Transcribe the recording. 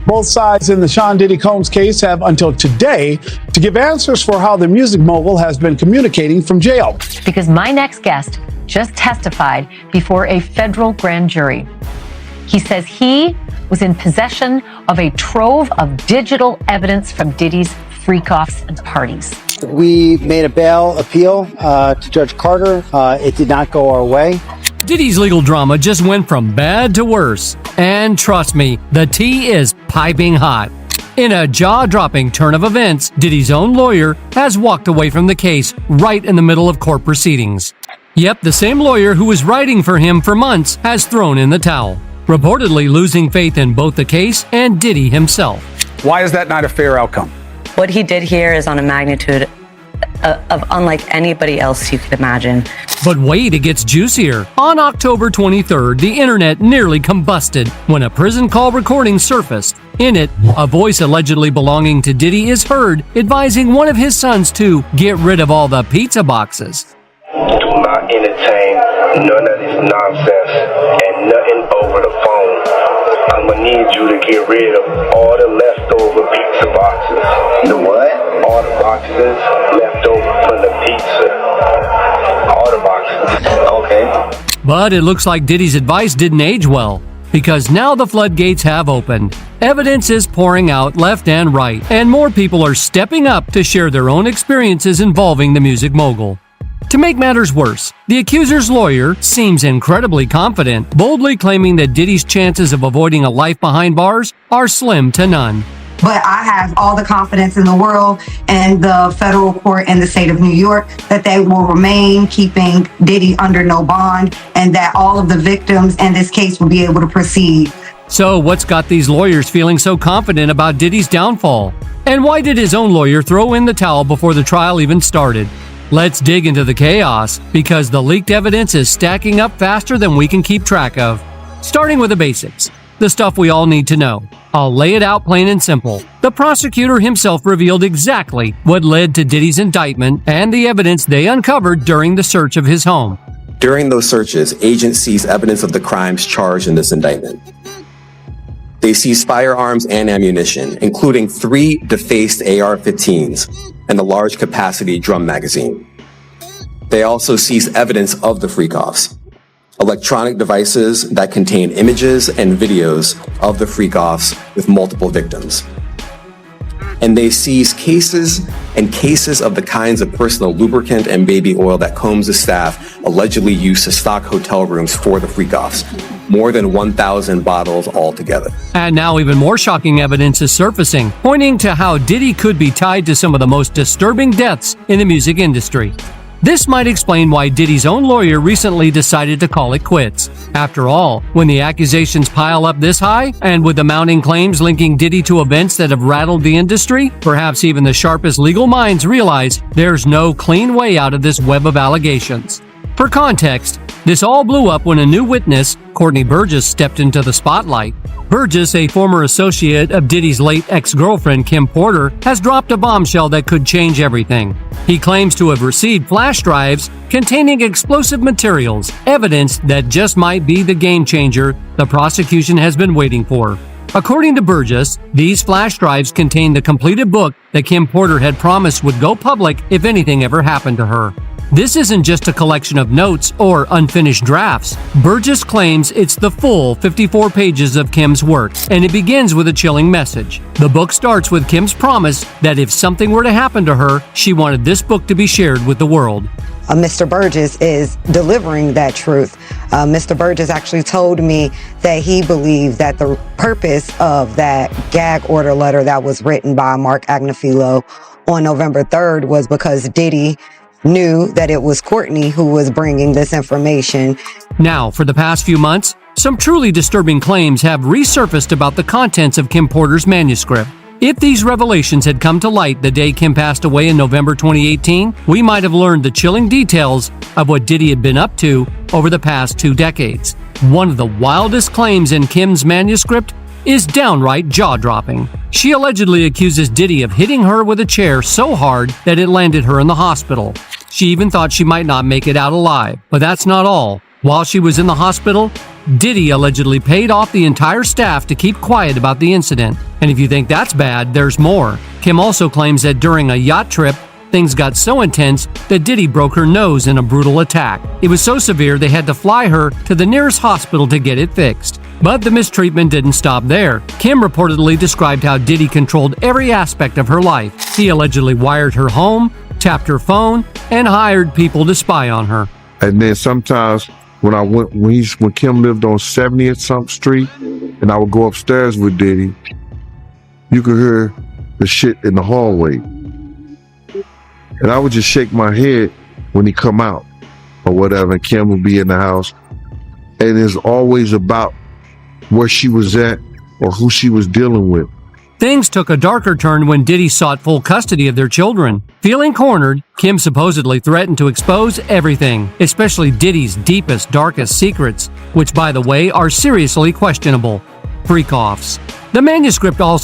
Both sides in the Sean Diddy Combs case have until today to give answers for how the music mogul has been communicating from jail. Because my next guest just testified before a federal grand jury. He says he was in possession of a trove of digital evidence from Diddy's freak-offs and parties. We made a bail appeal to Judge Carter. It did not go our way. Diddy's legal drama just went from bad to worse. And trust me, the tea is piping hot. In a jaw-dropping turn of events, Diddy's own lawyer has walked away from the case right in the middle of court proceedings. Yep, the same lawyer who was writing for him for months has thrown in the towel, reportedly losing faith in both the case and Diddy himself. Why is that not a fair outcome? What he did here is on a magnitude of unlike anybody else you could imagine. But wait, it gets juicier. On October 23rd, the internet nearly combusted when a prison call recording surfaced. In it, a voice allegedly belonging to Diddy is heard advising one of his sons to get rid of all the pizza boxes. Do not entertain none of this nonsense and nothing over the phone. I'm gonna need you to get rid of all the leftover pizza boxes. The what? All the boxes left over from the pizza. All the boxes. Okay. But it looks like Diddy's advice didn't age well, because now the floodgates have opened. Evidence is pouring out left and right, and more people are stepping up to share their own experiences involving the music mogul. To make matters worse, the accuser's lawyer seems incredibly confident, boldly claiming that Diddy's chances of avoiding a life behind bars are slim to none. But I have all the confidence in the world in the federal court in the state of New York that they will remain keeping Diddy under no bond and that all of the victims in this case will be able to proceed. So what's got these lawyers feeling so confident about Diddy's downfall? And why did his own lawyer throw in the towel before the trial even started? Let's dig into the chaos, because the leaked evidence is stacking up faster than we can keep track of. Starting with the basics, the stuff we all need to know. I'll lay it out plain and simple. The prosecutor himself revealed exactly what led to Diddy's indictment and the evidence they uncovered during the search of his home. During those searches, agents seized evidence of the crimes charged in this indictment. They seized firearms and ammunition, including 3 defaced AR-15s and a large capacity drum magazine. They also seized evidence of the freak-offs, electronic devices that contain images and videos of the freak-offs with multiple victims. And they seized cases and cases of the kinds of personal lubricant and baby oil that Combs' staff allegedly used to stock hotel rooms for the freak-offs. More than 1,000 bottles altogether. And now even more shocking evidence is surfacing, pointing to how Diddy could be tied to some of the most disturbing deaths in the music industry. This might explain why Diddy's own lawyer recently decided to call it quits. After all, when the accusations pile up this high, and with the mounting claims linking Diddy to events that have rattled the industry, perhaps even the sharpest legal minds realize there's no clean way out of this web of allegations. For context, this all blew up when a new witness, Courtney Burgess, stepped into the spotlight. Burgess, a former associate of Diddy's late ex-girlfriend Kim Porter, has dropped a bombshell that could change everything. He claims to have received flash drives containing explosive materials, evidence that just might be the game changer the prosecution has been waiting for. According to Burgess, these flash drives contain the completed book that Kim Porter had promised would go public if anything ever happened to her. This isn't just a collection of notes or unfinished drafts. Burgess claims it's the full 54 pages of Kim's work, and it begins with a chilling message. The book starts with Kim's promise that if something were to happen to her, she wanted this book to be shared with the world. Mr. Burgess is delivering that truth. Mr. Burgess actually told me that he believed that the purpose of that gag order letter that was written by Mark Agnifilo on November 3rd was because Diddy knew that it was Courtney who was bringing this information. Now, for the past few months, some truly disturbing claims have resurfaced about the contents of Kim Porter's manuscript. If these revelations had come to light the day Kim passed away in November 2018, we might have learned the chilling details of what Diddy had been up to over the past 2 decades. One of the wildest claims in Kim's manuscript is downright jaw-dropping. She allegedly accuses Diddy of hitting her with a chair so hard that it landed her in the hospital. She even thought she might not make it out alive. But that's not all. While she was in the hospital, Diddy allegedly paid off the entire staff to keep quiet about the incident. And if you think that's bad, there's more. Kim also claims that during a yacht trip, things got so intense that Diddy broke her nose in a brutal attack. It was so severe they had to fly her to the nearest hospital to get it fixed. But the mistreatment didn't stop there. Kim reportedly described how Diddy controlled every aspect of her life. He allegedly wired her home, tapped her phone, and hired people to spy on her. And then sometimes when Kim lived on 70th something street, and I would go upstairs with Diddy, you could hear the shit in the hallway. And I would just shake my head when he come out or whatever, and Kim would be in the house. And it's always about where she was at or who she was dealing with. Things took a darker turn when Diddy sought full custody of their children. Feeling cornered, Kim supposedly threatened to expose everything, especially Diddy's deepest, darkest secrets, which, by the way, are seriously questionable. Freak-offs. The manuscript also